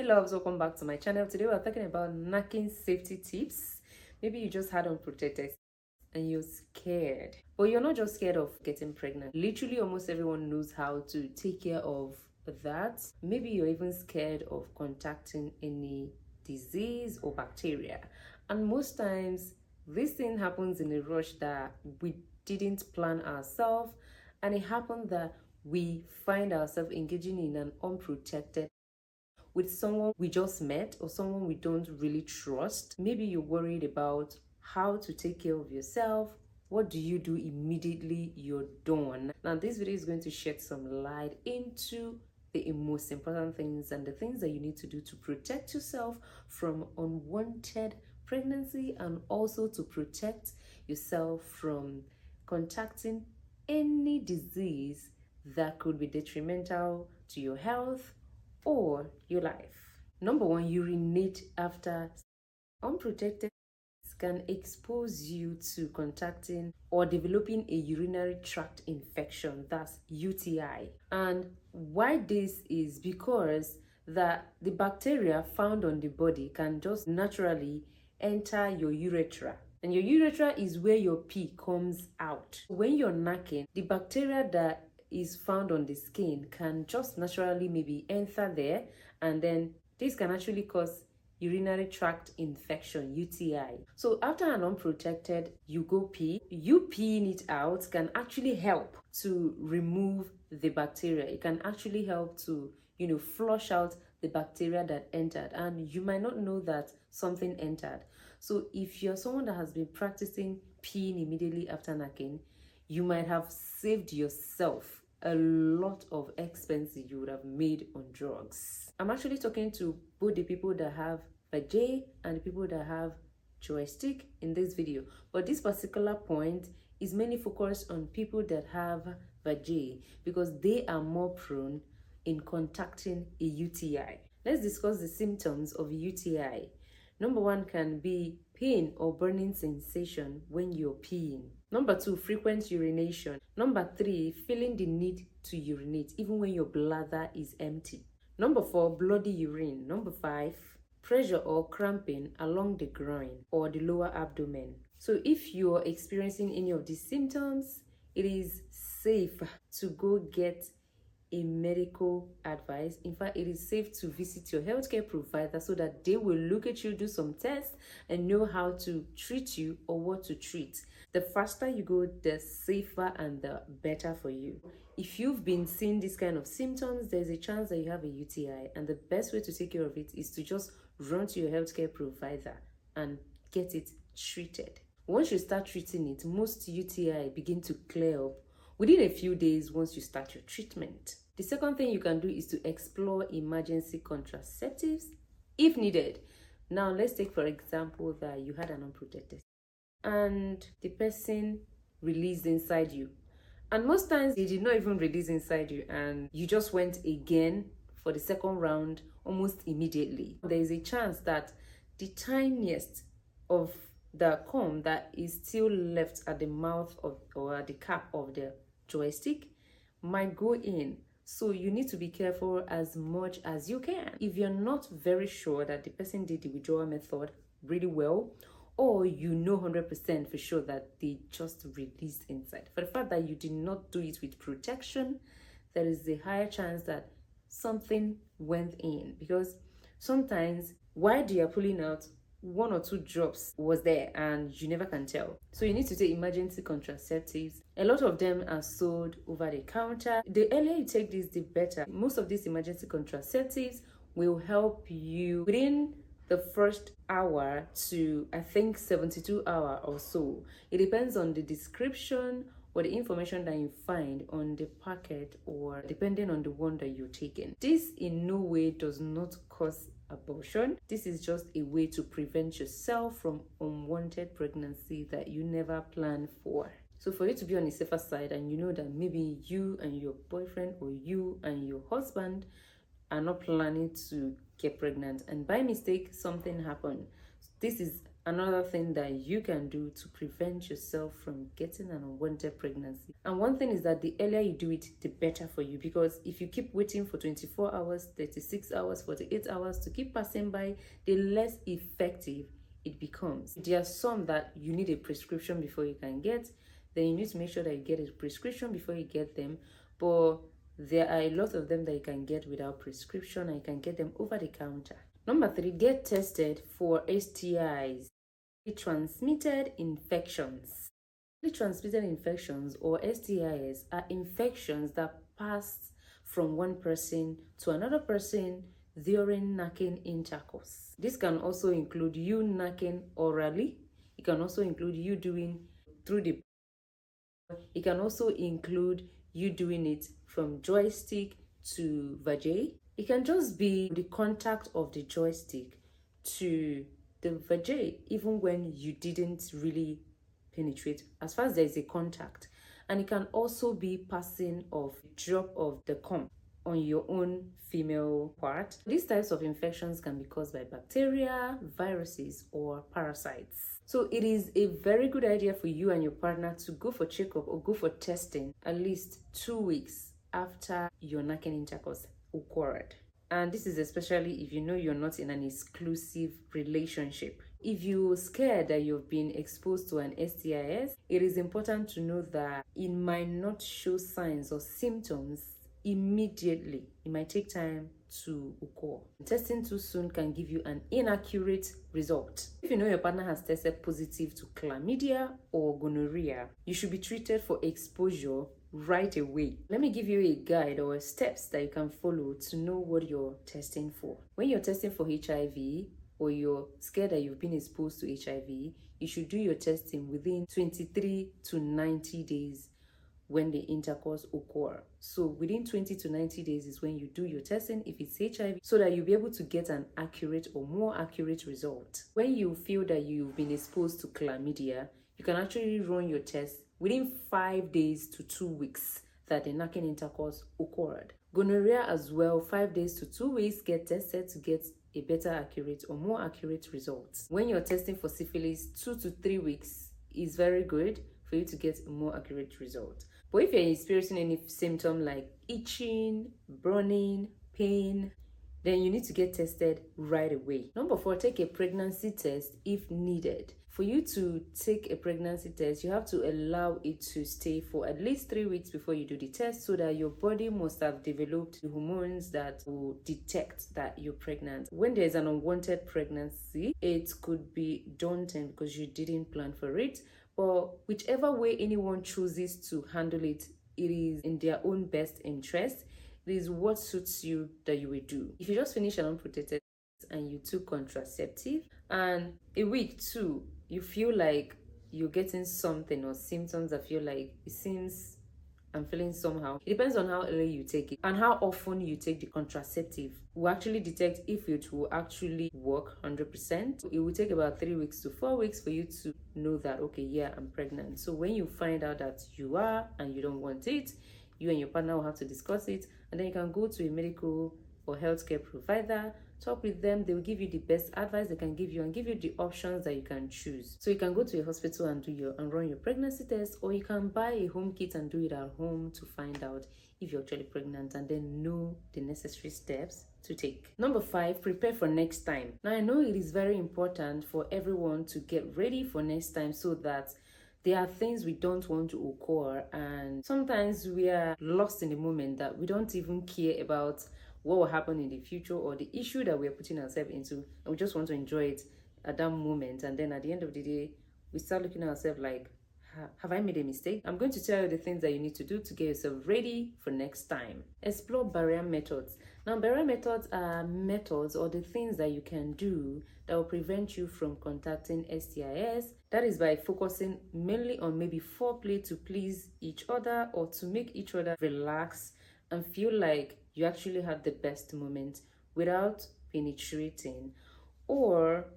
Hey loves, welcome back to my channel. Today we're talking about knacking safety tips. Maybe you just had unprotected and you're scared, but you're not just scared of getting pregnant. Literally almost everyone knows how to take care of that. Maybe you're even scared of contacting any disease or bacteria, and most times this thing happens in a rush that we didn't plan ourselves, and it happened that we find ourselves engaging in an unprotected with someone we just met or someone we don't really trust. Maybe you're worried about how to take care of yourself. What do you do immediately you're done? Now this video is going to shed some light into the most important things and the things that you need to do to protect yourself from unwanted pregnancy, and also to protect yourself from contacting any disease that could be detrimental to your health or your life. Number one, urinate after. Unprotected can expose you to contacting or developing a urinary tract infection, that's UTI. And why this is because the bacteria found on the body can just naturally enter your urethra. And your urethra is where your pee comes out. When you're knacking, the bacteria that is found on the skin can just naturally maybe enter there, and then this can actually cause urinary tract infection, UTI. So after an unprotected, you go pee. You peeing it out can actually help to remove the bacteria. It can actually help to, flush out the bacteria that entered, and you might not know that something entered. So if you're someone that has been practicing peeing immediately after knacking, you might have saved yourself a lot of expenses you would have made on drugs. I'm actually talking to both the people that have vajay and the people that have joystick in this video, but this particular point is mainly focused on people that have vajay because they are more prone in contacting a UTI. Let's discuss the symptoms of a UTI. Number one can be pain or burning sensation when you're peeing. Number two, frequent urination. Number three, feeling the need to urinate even when your bladder is empty. Number four, bloody urine. Number five, pressure or cramping along the groin or the lower abdomen. So if you're experiencing any of these symptoms, it is safe to go get a medical advice. In fact, it is safe to visit your healthcare provider so that they will look at you, do some tests, and know how to treat you or what to treat. The faster you go, the safer and the better for you. If you've been seeing this kind of symptoms, there's a chance that you have a UTI, and the best way to take care of it is to just run to your healthcare provider and get it treated. Once you start treating it, most UTI begin to clear up within a few days once you start your treatment. The second thing you can do is to explore emergency contraceptives if needed. Now, let's take for example that you had an unprotected and the person released inside you. And most times they did not even release inside you, and you just went again for the second round almost immediately. There is a chance that the tiniest of the comb that is still left at the mouth of or at the cap of the joystick might go in. So you need to be careful as much as you can. If you're not very sure that the person did the withdrawal method really well, or you know 100% for sure that they just released inside, for the fact that you did not do it with protection, there is a higher chance that something went in, because sometimes while they are pulling out, one or two drops was there and you never can tell. So you need to take emergency contraceptives. A lot of them are sold over the counter. The earlier you take this, the better. Most of these emergency contraceptives will help you within the first hour to, I think, 72 hours or so. It depends on the description or the information that you find on the packet, or depending on the one that you're taking. This in no way does not cause abortion. This is just a way to prevent yourself from unwanted pregnancy that you never planned for. So for you to be on the safer side, and you know that maybe you and your boyfriend or you and your husband are not planning to get pregnant, and by mistake something happened, this is another thing that you can do to prevent yourself from getting an unwanted pregnancy. And one thing is that the earlier you do it, the better for you, because if you keep waiting for 24 hours, 36 hours, 48 hours to keep passing by, the less effective it becomes. There are some that you need a prescription before you can get, then you need to make sure that you get a prescription before you get them, but there are a lot of them that you can get without prescription, and you can get them over the counter. Number 3, get tested for STIs, transmitted infections. Transmitted infections, or STIs, are infections that pass from one person to another person during knacking intercourse. This can also include you knacking orally. It can also include you doing through the. It can also include you doing it from joystick to vajay. It can just be the contact of the joystick to the vajay, even when you didn't really penetrate, as far as there is a contact. And it can also be passing of drop of the cum on your own female part. These types of infections can be caused by bacteria, viruses, or parasites. So it is a very good idea for you and your partner to go for checkup or go for testing at least 2 weeks after your knacking intercourse occurred. And this is especially if you know you're not in an exclusive relationship. If you're scared that you've been exposed to an STIs, it is important to know that it might not show signs or symptoms immediately. It might take time to occur. Testing too soon can give you an inaccurate result. If you know your partner has tested positive to chlamydia or gonorrhea, you should be treated for exposure right away. Let me give you a guide or steps that you can follow to know what you're testing for. When you're testing for HIV, or you're scared that you've been exposed to HIV, you should do your testing within 23 to 90 days when the intercourse occur. So within 20 to 90 days is when you do your testing if it's HIV, so that you'll be able to get an accurate or more accurate result. When you feel that you've been exposed to chlamydia, you can actually run your test within 5 days to 2 weeks that the knacking intercourse occurred. Gonorrhea as well, 5 days to 2 weeks, get tested to get a better accurate or more accurate results. When you're testing for syphilis, 2 to 3 weeks is very good for you to get a more accurate result. But if you're experiencing any symptom like itching, burning, pain, then you need to get tested right away. Number 4, take a pregnancy test if needed. For you to take a pregnancy test, you have to allow it to stay for at least 3 weeks before you do the test, so that your body must have developed the hormones that will detect that you're pregnant. When there's an unwanted pregnancy, it could be daunting because you didn't plan for it. But whichever way anyone chooses to handle it, it is in their own best interest. It is what suits you that you will do. If you just finish an unprotected and you took contraceptive, and a week too, you feel like you're getting something or symptoms that feel like it seems I'm feeling somehow. It depends on how early you take it and how often you take the contraceptive. We'll actually detect if it will actually work 100%. It will take about 3 weeks to 4 weeks for you to know that, okay, yeah, I'm pregnant. So when you find out that you are and you don't want it, you and your partner will have to discuss it, and then you can go to a medical or healthcare provider, talk with them. They will give you the best advice they can give you and give you the options that you can choose. So you can go to a hospital and run your pregnancy test, or you can buy a home kit and do it at home to find out if you're actually pregnant and then know the necessary steps to take. Number 5, prepare for next time. Now I know it is very important for everyone to get ready for next time, so that there are things we don't want to occur, and sometimes we are lost in the moment that we don't even care about what will happen in the future or the issue that we're putting ourselves into, and we just want to enjoy it at that moment. And then at the end of the day, we start looking at ourselves like, have I made a mistake? I'm going to tell you the things that you need to do to get yourself ready for next time. Explore barrier methods. Now, barrier methods are methods or the things that you can do that will prevent you from contacting STIs. That is by focusing mainly on maybe foreplay to please each other or to make each other relax and feel like you actually had the best moment without penetrating, or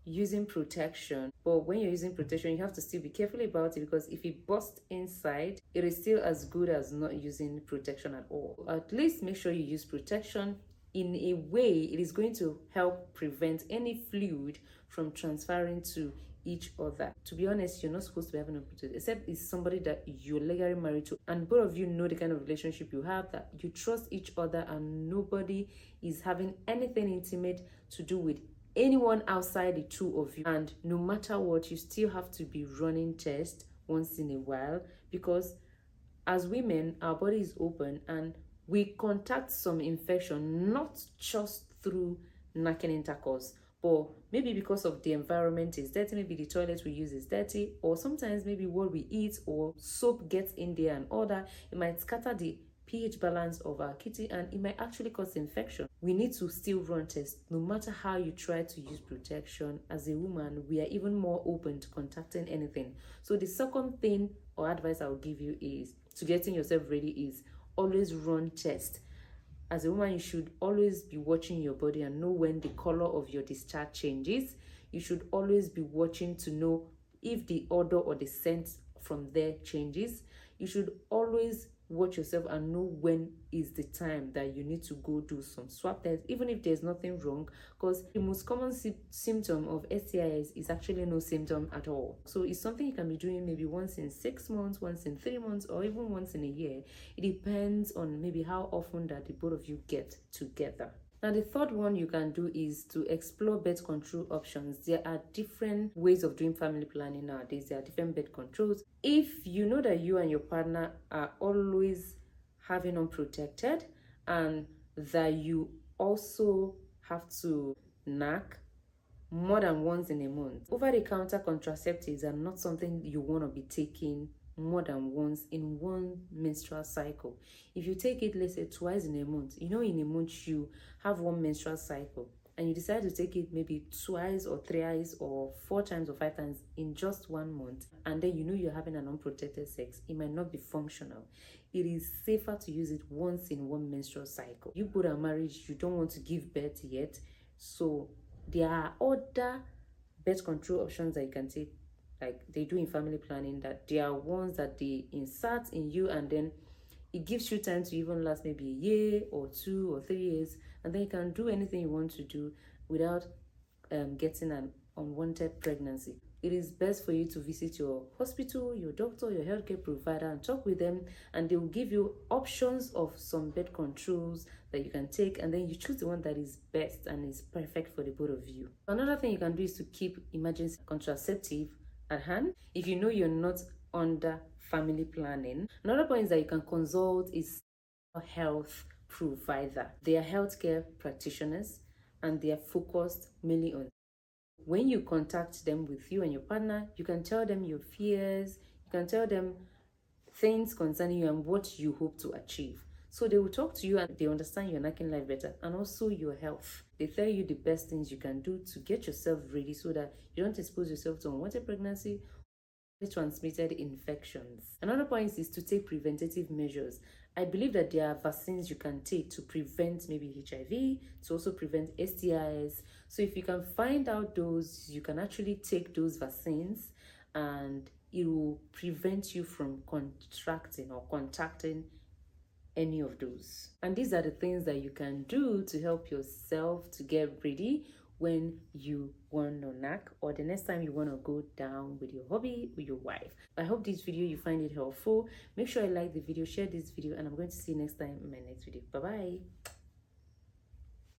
using protection. But when you're using protection, you have to still be careful about it, because if it busts inside, it is still as good as not using protection at all. At least make sure you use protection in a way, it is going to help prevent any fluid from transferring to each other. To be honest, you're not supposed to be having unprotected, except it's somebody that you're legally married to, and both of you know the kind of relationship you have, that you trust each other, and nobody is having anything intimate to do with anyone outside the two of you. And no matter what, you still have to be running tests once in a while, because as women, our body is open and we contact some infection, not just through knacking intercourse, but maybe because of the environment is dirty, maybe the toilet we use is dirty, or sometimes maybe what we eat or soap gets in there and all that. It might scatter the pH balance of our kitty and it might actually cause infection. We need to still run tests. No matter how you try to use protection, as a woman, we are even more open to contacting anything. So the second thing or advice I will give you is to getting yourself ready is always run tests. As a woman, you should always be watching your body and know when the color of your discharge changes. You should always be watching to know if the odor or the scent from there changes. You should always watch yourself and know when is the time that you need to go do some swab tests, even if there's nothing wrong, because the most common symptom of STIs is actually no symptom at all. So it's something you can be doing maybe once in 6 months, once in 3 months, or even once in a year. It depends on maybe how often that the both of you get together. Now, the third one you can do is to explore birth control options. There are different ways of doing family planning nowadays. There are different birth controls. If you know that you and your partner are always having unprotected, and that you also have to knack more than once in a month, over-the-counter contraceptives are not something you want to be taking more than once in one menstrual cycle. If you take it, let's say, twice in a month, in a month you have one menstrual cycle, and you decide to take it maybe twice or thrice or 4 times or 5 times in just 1 month, and then you're having an unprotected sex, it might not be functional. It is safer to use it once in one menstrual cycle. You both are married, you don't want to give birth yet, so there are other birth control options that you can take, like they do in family planning, that there are ones that they insert in you, and then it gives you time to even last maybe a year or 2 or 3 years, and then you can do anything you want to do without getting an unwanted pregnancy. It is best for you to visit your hospital, your doctor, your healthcare provider, and talk with them, and they will give you options of some birth controls that you can take, and then you choose the one that is best and is perfect for the both of you. Another thing you can do is to keep emergency contraceptive at hand if you know you're not under family planning. Another point is that you can consult a health provider. They are healthcare practitioners and they are focused mainly on. When you contact them with you and your partner, you can tell them your fears, you can tell them things concerning you and what you hope to achieve. So they will talk to you and they understand your knacking life better, and also your health. They tell you the best things you can do to get yourself ready so that you don't expose yourself to unwanted pregnancy, transmitted infections. Another point is to take preventative measures. I believe that there are vaccines you can take to prevent maybe HIV, to also prevent STIs. So if you can find out those, you can actually take those vaccines, and it will prevent you from contracting or contacting any of those. And these are the things that you can do to help yourself to get ready when you want to knack, or the next time you want to go down with your hobby with your wife. I hope this video you find it helpful. Make sure you like the video, share this video, and I'm going to see you next time in my next video. Bye bye.